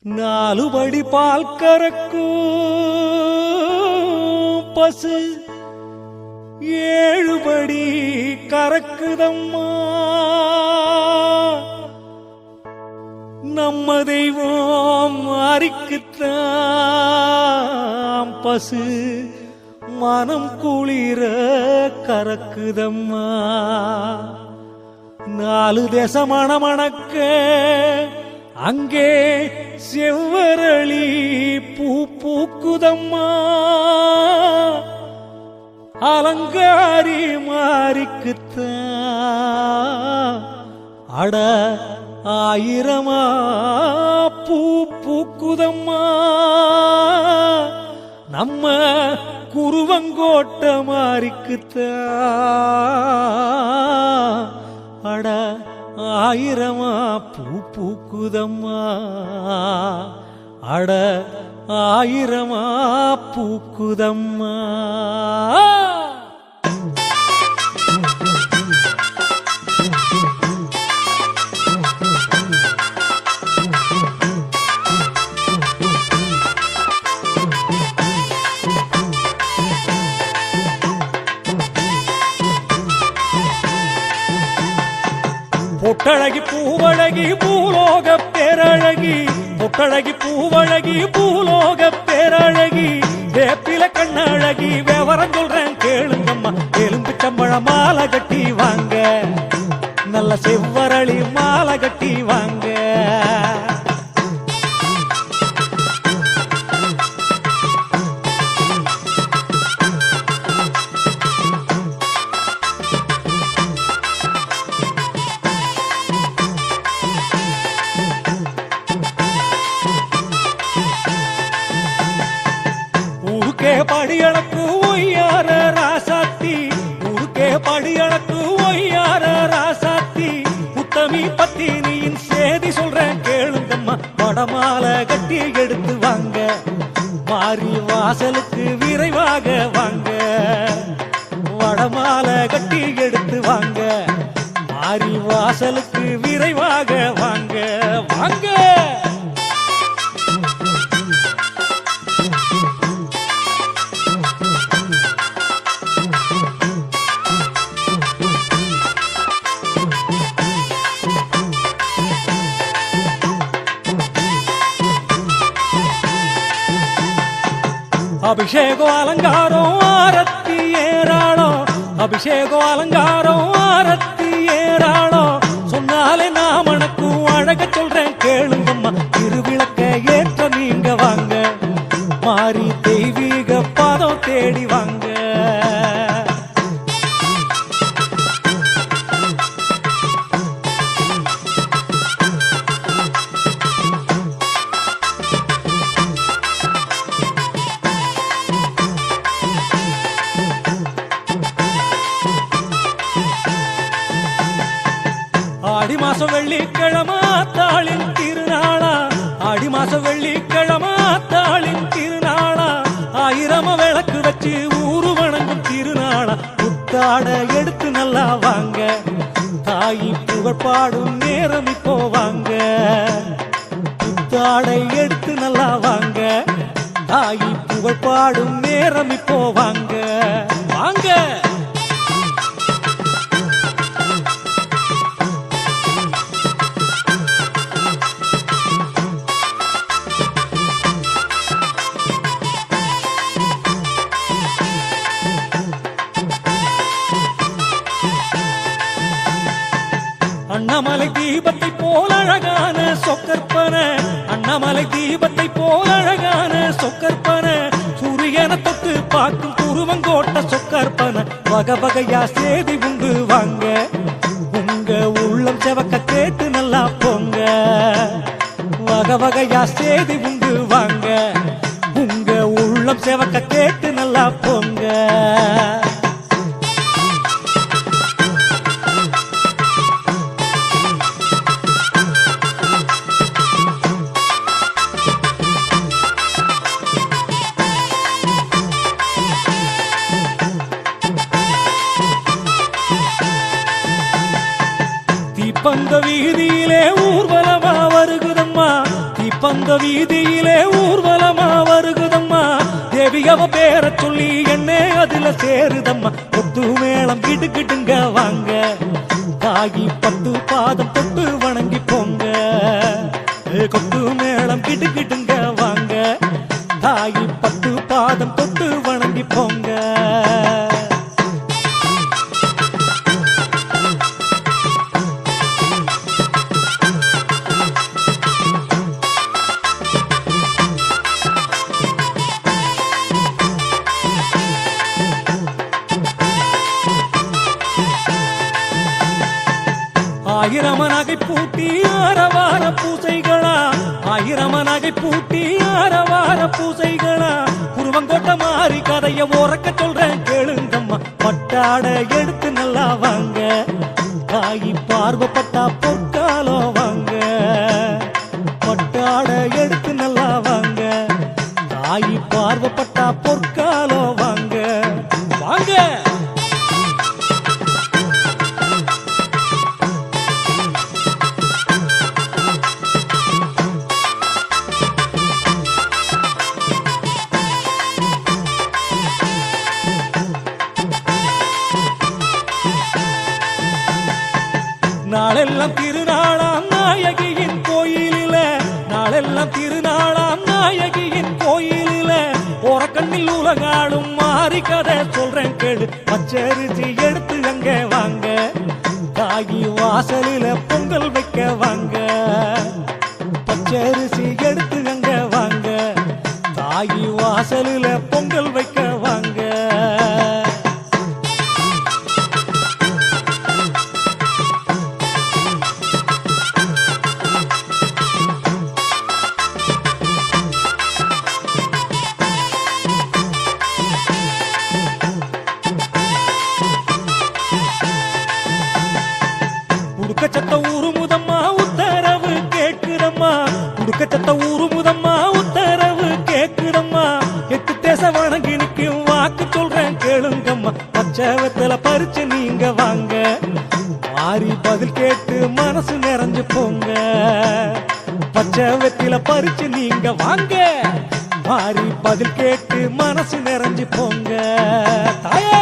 நாலுபடி பால் கறக்கும் பசு ஏழுபடி கறக்குதம்மா. நம்ம தெய்வம் மாறிக்குத்தான் பசு மனம் குளிர கறக்குதம்மா. நாலு தேசமான மணக்க அங்கே செவ்வரளி பூ பூக்குதம்மா. அலங்காரி மாறிக்குத்தான் அட ஆயிரமா பூ பூக்குதம்மா. நம்ம குருவங்கோட்ட மாறிக்குத்தான் அட ஆயிரமா பூ பூக்குதம்மா. அட ஆயிரமா பூக்குதம்மா. பொட்டழகி பூவழகி பூலோக பேரழகி, பொட்டழகி பூவழகி பூலோக பேரழகி, வேப்பில கண்ணழகி விவரம் சொல்றேன் கேளுங்கம்மா. எலும்பு சம்பழ மாலை கட்டி வாங்க, நல்ல செவ்வரளி மாலை கட்டி வாங்க. படியளக்கு ஒய்யார ராசாத்தி, ஊருக்கே படியளக்கு ஒய்யார ராசாத்தி, உத்தமி பத்தினியின் சேதி சொல்றேன் கேளுங்கம்மா. வடமாலை கட்டி எடுத்து வாங்க, மாறி வாசலுக்கு விரைவாக வாங்க. வடமாலை கட்டி எடுத்து வாங்க, மாறி வாசலுக்கு விரைவாக வாங்க வாங்க. அபிஷேகம் அலங்காரம் ஆரத்தி ஏராளம், அபிஷேகம் அலங்காரம் ஆரத்தி ஏராளம், சொன்னாலே நான் மணக்கும் அழக சொல்றேன் கேளுங்கம்மா. திருவிளக்க ஏற்ற நீங்க வாங்க, மாறி தெய்வீக பாதம் தேடி வாங்க. ஆடி மாசம் வெள்ளிக்கிழமை தாளின் திருநாளா, ஆடி மாசம் வெள்ளிக்கிழமை தாளின் திருநாளா, ஆயிரம விளக்கு வச்சு ஊரு வணங்கும் திருநாளா. புத்தாட எடுத்து நல்லா வாங்க, தாயி புகழ் பாடும் நேரம் இப்போ வாங்க. புத்தாடை எடுத்து நல்லா வாங்க, தாயி புகழ் பாடும் நேரம் இப்போ வாங்க வாங்க. அண்ணாமலை தீபத்தை போல் அழகான சொக்கற்பன, அண்ணாமலை தீபத்தை போல் அழகான சொக்கற்பன, சூரியனை தொட்டு பார்க்கும் குருவங்கோட்ட சொக்கற்பன. வகை வகையா சேதி உண்டு வாங்க, உங்க உள்ளம் செவக்க கேட்டு நல்லா போங்க. வகை வகையா சேதி உண்டு வாங்க, உங்க உள்ளம் செவக்க கேட்டு நல்லா போங்க. தீப்பந்த வீதியிலே ஊர்வலமா வருகுதம்மா, தீப்ப வந்த வீதியிலே ஊர்வலமா வருகுதம்மா தேவி அவ பேர சொல்லி என்னே அதுல சேருதம்மா கொத்து மேளம் கிடுகிடுங்க வாங்க தாயி பட்டு பாதம் தொட்டு வணங்கி போங்க கொத்து மேளம் கிடுகிடுங்க வாங்க தாயி பட்டு பாதம் தொட்டு வணங்கி போங்க ஆயிரமனகை பூட்டி ஆரவார பூசைகளா ஆயிரமனகை பூட்டி ஆரவார பூசைகளா குருவங்கோட்ட மாறி கதைய உறக்க சொல்றேன் கேளுங்கம்மா பட்டாட எடுத்து நல்லா வாங்க தாயி பார்வப்பட்டா பொற்காலம் வாங்க பட்டாட எடுத்து நல்லா வாங்க தாயி பார்வப்பட்டா பொற்காலம் வாங்க வாங்க நாளெல்லாம் திருநாளாம் நாயகியின் கோயிலில நாளெல்லாம் திருநாளாம் நாயகியின் கோயிலில ஓரக்கண்ணில் உலகாடும் மாறி கதை சொல்றேன் கேடு பச்சரிசி எடுத்து அங்க வாங்க தாயி வாசலில பொங்கல் வைக்க வாங்க பச்சரிசி எடுத்து அங்க வாங்க தாயி வாசலில பொங்கல் வைக்க வாங்க உடுக்கச்சத்த ஊருமுதம்மா உத்தரவு கேட்குதம்மா உடுக்கச்சத்த ஊருமுதம்மா உத்தரவு கேட்குதம்மா எட்டு தேச வணங்கி நிற்கும் வாக்கு சொல்றேன் கேளுங்கம்மா பச்சவத்துல பறிச்சு நீங்க வாங்க மாறி பதில் கேட்டு மனசு நிறைஞ்சு போங்க பச்சவத்தில பறிச்சு நீங்க வாங்க மாறி பதில் கேட்டு மனசு நிறைஞ்சு போங்க தாயே